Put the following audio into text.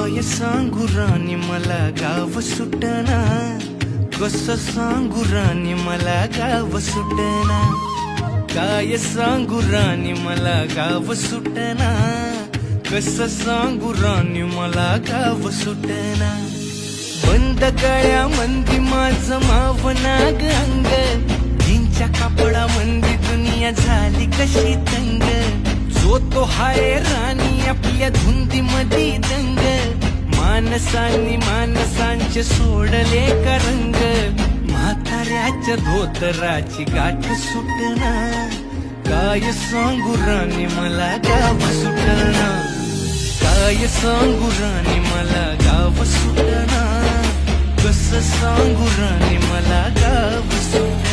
काय सांगू राणी मला गाव सुटना, कसं सांगू राणी मला गाव सुटना, काय सांगू राणी मला गाव सुटना, कसं सांगू राणी मला गाव सुटना. बंद गळ्यामंदी माझं मावना अंग, जीनच्या कापडामंदी दुनिया झाली कशी तंग. जो तो हाय राणी आपल्या धुंदीमध्ये दंग, माणसांनी माणसांचे सोडले का रंग. म्हाताऱ्याच्या धोतराची गाठ सुटना, काय सांगू राणी मला गाव सुटना, काय सांगू राणी मला गाव सुटना, कसं सांगू राणी मला गाव सुटना.